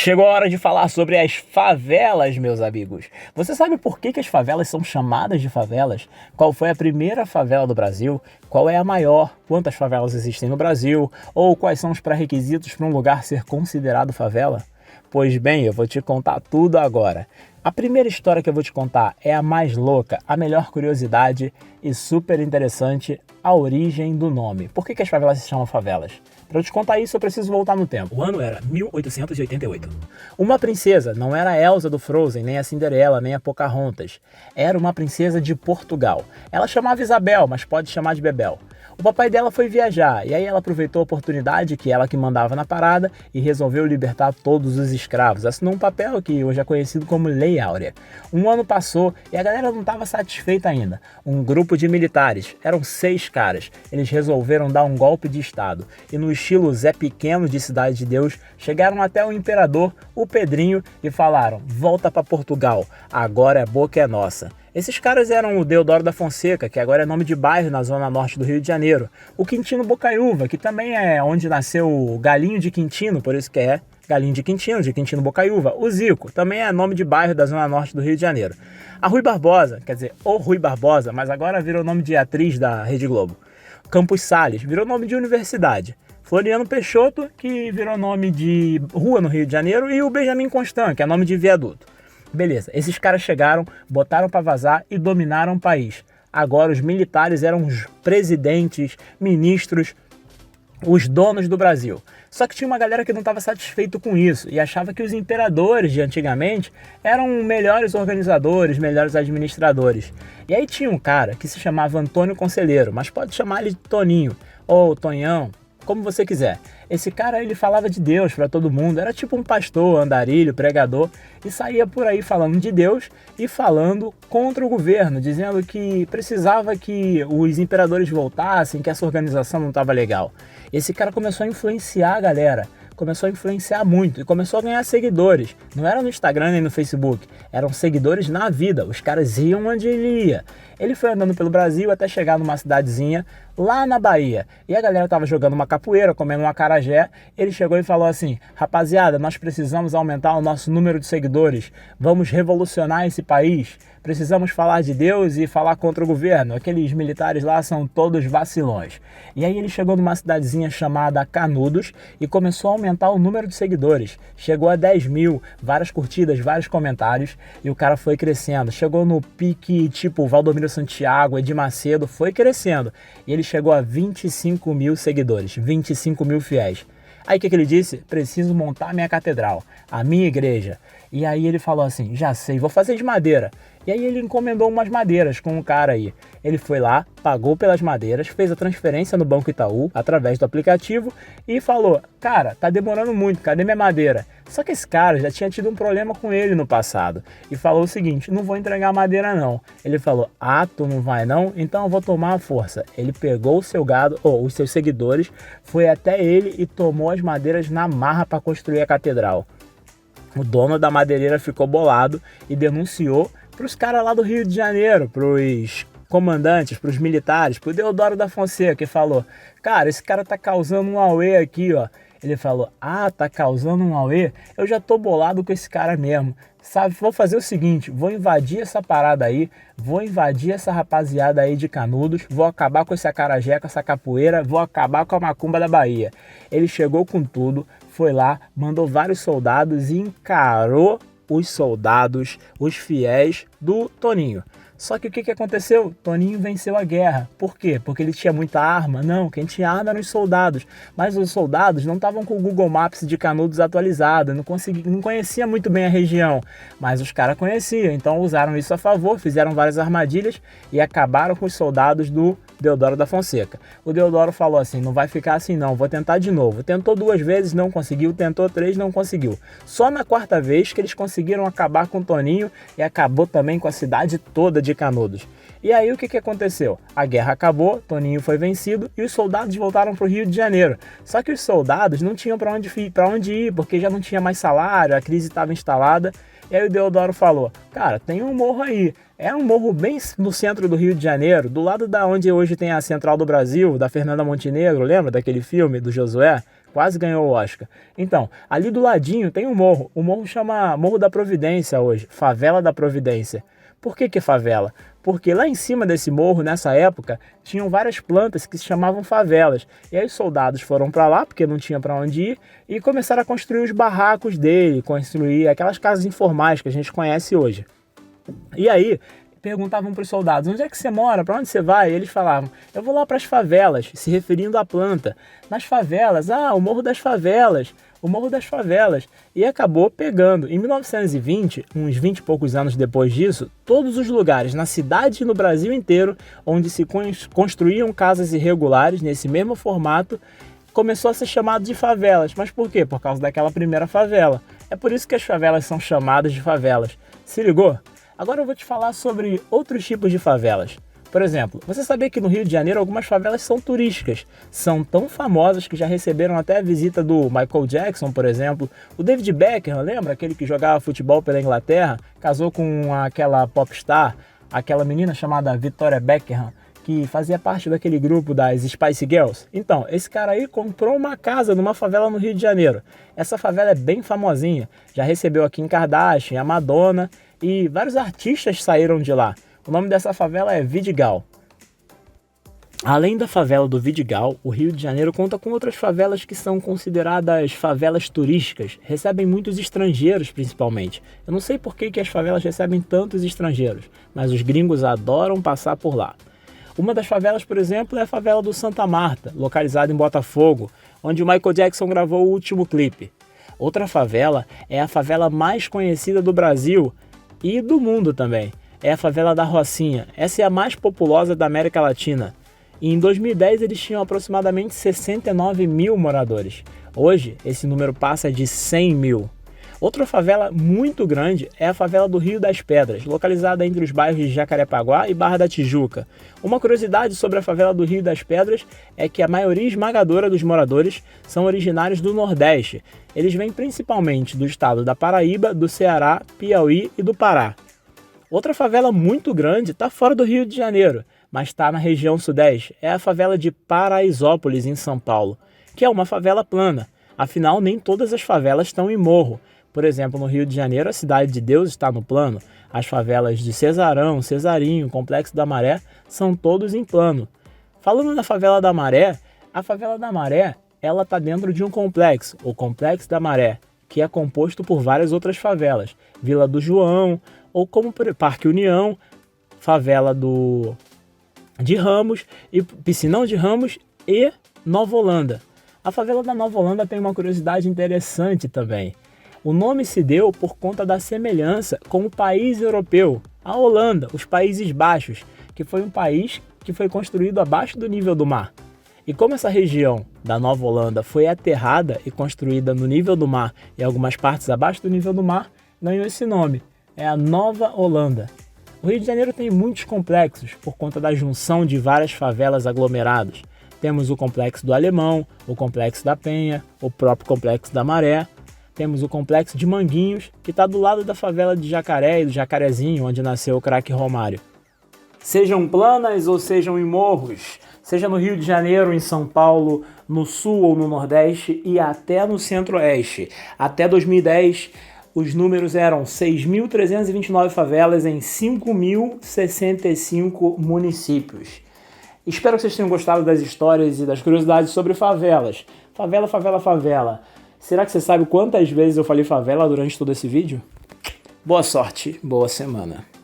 Chegou a hora de falar sobre as favelas, meus amigos. Você sabe por que as favelas são chamadas de favelas? Qual foi a primeira favela do Brasil? Qual é a maior? Quantas favelas existem no Brasil? Ou quais são os pré-requisitos para um lugar ser considerado favela? Pois bem, eu vou te contar tudo agora. A primeira história que eu vou te contar é a mais louca, a melhor curiosidade e super interessante, a origem do nome. Por que as favelas se chamam favelas? Para eu te contar isso, eu preciso voltar no tempo. O ano era 1888. Uma princesa, não era a Elsa do Frozen, nem a Cinderela, nem a Pocahontas. Era uma princesa de Portugal. Ela chamava Isabel, mas pode chamar de Bebel. O papai dela foi viajar, e aí ela aproveitou a oportunidade, que ela que mandava na parada, e resolveu libertar todos os escravos. Assinou um papel que hoje é conhecido como Lei Áurea. Um ano passou e a galera não estava satisfeita ainda. Um grupo de militares, eram 6 caras, eles resolveram dar um golpe de estado. E no estilo Zé Pequeno de Cidade de Deus, chegaram até o imperador, o Pedrinho, e falaram: volta para Portugal, agora a boca é nossa. Esses caras eram o Deodoro da Fonseca, que agora é nome de bairro na zona norte do Rio de Janeiro. O Quintino Bocaiúva, que também é onde nasceu o Galinho de Quintino, por isso que é Galinho de Quintino Bocaiúva. O Zico, também é nome de bairro da zona norte do Rio de Janeiro. A Rui Barbosa, quer dizer, o Rui Barbosa, mas agora virou nome de atriz da Rede Globo. Campos Sales, virou nome de universidade. Floriano Peixoto, que virou nome de rua no Rio de Janeiro. E o Benjamin Constant, que é nome de viaduto. Beleza, esses caras chegaram, botaram pra vazar e dominaram o país. Agora os militares eram os presidentes, ministros, os donos do Brasil. Só que tinha uma galera que não estava satisfeito com isso e achava que os imperadores de antigamente eram melhores organizadores, melhores administradores. E aí tinha um cara que se chamava Antônio Conselheiro, mas pode chamar ele de Toninho ou Tonhão, como você quiser. Esse cara, ele falava de Deus para todo mundo, era tipo um pastor, andarilho, pregador, e saía por aí falando de Deus e falando contra o governo, dizendo que precisava que os imperadores voltassem, que essa organização não estava legal. Esse cara começou a influenciar a galera, começou a influenciar muito e começou a ganhar seguidores. Não era no Instagram nem no Facebook, eram seguidores na vida, os caras iam onde ele ia. Ele foi andando pelo Brasil até chegar numa cidadezinha lá na Bahia. E a galera tava jogando uma capoeira, comendo um acarajé. Ele chegou e falou assim: rapaziada, nós precisamos aumentar o nosso número de seguidores. Vamos revolucionar esse país. Precisamos falar de Deus e falar contra o governo. Aqueles militares lá são todos vacilões. E aí ele chegou numa cidadezinha chamada Canudos e começou a aumentar o número de seguidores. Chegou a 10 mil, várias curtidas, vários comentários, e o cara foi crescendo. Chegou no pique tipo Valdomiro Santiago, Edir Macedo, foi crescendo. E ele chegou a 25 mil seguidores, 25 mil fiéis. Aí o que ele disse? Preciso montar minha catedral, a minha igreja. E aí ele falou assim: já sei, vou fazer de madeira. E aí ele encomendou umas madeiras com um cara aí. Ele foi lá, pagou pelas madeiras, fez a transferência no Banco Itaú, através do aplicativo, e falou: cara, tá demorando muito, cadê minha madeira? Só que esse cara já tinha tido um problema com ele no passado. E falou o seguinte: não vou entregar madeira não. Ele falou: ah, tu não vai não? Então eu vou tomar a força. Ele pegou o seu gado, ou os seus seguidores, foi até ele e tomou as madeiras na marra para construir a catedral. O dono da madeireira ficou bolado e denunciou para os caras lá do Rio de Janeiro, para os comandantes, para os militares, para o Deodoro da Fonseca, que falou: cara, esse cara tá causando um auê aqui, ó. Ele falou: ah, tá causando um auê? Eu já tô bolado com esse cara mesmo. Sabe, vou fazer o seguinte, vou invadir essa parada aí, vou invadir essa rapaziada aí de Canudos, vou acabar com esse acarajé, com essa capoeira, vou acabar com a macumba da Bahia. Ele chegou com tudo, foi lá, mandou vários soldados e encarou os soldados, os fiéis do Toninho. Só que o que aconteceu? Toninho venceu a guerra. Por quê? Porque ele tinha muita arma? Não, quem tinha arma eram os soldados. Mas os soldados não estavam com o Google Maps de Canudos atualizado, não conhecia muito bem a região. Mas os caras conheciam, então usaram isso a favor, fizeram várias armadilhas e acabaram com os soldados do Deodoro da Fonseca. O Deodoro falou assim: não vai ficar assim não, vou tentar de novo. Tentou 2 vezes, não conseguiu, tentou 3, não conseguiu. Só na 4ª vez que eles conseguiram acabar com o Toninho e acabou também com a cidade toda de Canudos. E aí o que aconteceu? A guerra acabou, Toninho foi vencido e os soldados voltaram para o Rio de Janeiro. Só que os soldados não tinham para onde ir, porque já não tinha mais salário, a crise estava instalada. E aí o Deodoro falou: cara, tem um morro aí. É um morro bem no centro do Rio de Janeiro, do lado da onde hoje tem a Central do Brasil, da Fernanda Montenegro, lembra daquele filme do Josué? quase ganhou o Oscar. Então, ali do ladinho tem um morro. O morro chama Morro da Providência hoje, Favela da Providência. Por que favela? Porque lá em cima desse morro, nessa época, tinham várias plantas que se chamavam favelas. E aí os soldados foram para lá, porque não tinha para onde ir, e começaram a construir os barracos dele, construir aquelas casas informais que a gente conhece hoje. E aí perguntavam para os soldados: onde é que você mora? Para onde você vai? E eles falavam: eu vou lá para as favelas, se referindo à planta. Nas favelas, o Morro das Favelas, o Morro das Favelas. E acabou pegando. Em 1920, uns 20 e poucos anos depois disso, todos os lugares na cidade e no Brasil inteiro onde se construíam casas irregulares nesse mesmo formato, começou a ser chamado de favelas. Mas por quê? Por causa daquela primeira favela. É por isso que as favelas são chamadas de favelas. Se ligou? Agora eu vou te falar sobre outros tipos de favelas. Por exemplo, você sabia que no Rio de Janeiro algumas favelas são turísticas? São tão famosas que já receberam até a visita do Michael Jackson, por exemplo. O David Beckham, lembra? Aquele que jogava futebol pela Inglaterra, casou com aquela popstar, aquela menina chamada Victoria Beckham, que fazia parte daquele grupo das Spice Girls. Então, esse cara aí comprou uma casa numa favela no Rio de Janeiro. Essa favela é bem famosinha. Já recebeu a Kim Kardashian, a Madonna e vários artistas saíram de lá. O nome dessa favela é Vidigal. Além da favela do Vidigal, o Rio de Janeiro conta com outras favelas que são consideradas favelas turísticas. Recebem muitos estrangeiros, principalmente. Eu não sei por que as favelas recebem tantos estrangeiros, mas os gringos adoram passar por lá. Uma das favelas, por exemplo, é a favela do Santa Marta, localizada em Botafogo, onde o Michael Jackson gravou o último clipe. Outra favela é a favela mais conhecida do Brasil e do mundo também. É a favela da Rocinha. Essa é a mais populosa da América Latina. E em 2010 eles tinham aproximadamente 69 mil moradores. Hoje esse número passa de 100 mil. Outra favela muito grande é a favela do Rio das Pedras, localizada entre os bairros de Jacarepaguá e Barra da Tijuca. Uma curiosidade sobre a favela do Rio das Pedras é que a maioria esmagadora dos moradores são originários do Nordeste. Eles vêm principalmente do estado da Paraíba, do Ceará, Piauí e do Pará. Outra favela muito grande está fora do Rio de Janeiro, mas está na região sudeste. É a favela de Paraisópolis, em São Paulo, que é uma favela plana. Afinal, nem todas as favelas estão em morro. Por exemplo, no Rio de Janeiro, a Cidade de Deus está no plano. As favelas de Cesarão, Cesarinho, Complexo da Maré são todos em plano. Falando na favela da Maré, a favela da Maré ela está dentro de um complexo, o Complexo da Maré, que é composto por várias outras favelas. Vila do João, ou como Parque União, favela de Ramos, e Piscinão de Ramos e Nova Holanda. A favela da Nova Holanda tem uma curiosidade interessante também. O nome se deu por conta da semelhança com o país europeu, a Holanda, os Países Baixos, que foi um país que foi construído abaixo do nível do mar. E como essa região da Nova Holanda foi aterrada e construída no nível do mar e algumas partes abaixo do nível do mar, ganhou esse nome, é a Nova Holanda. O Rio de Janeiro tem muitos complexos por conta da junção de várias favelas aglomeradas. Temos o Complexo do Alemão, o Complexo da Penha, o próprio Complexo da Maré. Temos o Complexo de Manguinhos, que está do lado da favela de Jacaré e do Jacarezinho, onde nasceu o craque Romário. Sejam planas ou sejam em morros, seja no Rio de Janeiro, em São Paulo, no Sul ou no Nordeste e até no Centro-Oeste. Até 2010, os números eram 6.329 favelas em 5.065 municípios. Espero que vocês tenham gostado das histórias e das curiosidades sobre favelas. Favela, favela, favela. Será que você sabe quantas vezes eu falei favela durante todo esse vídeo? Boa sorte, boa semana.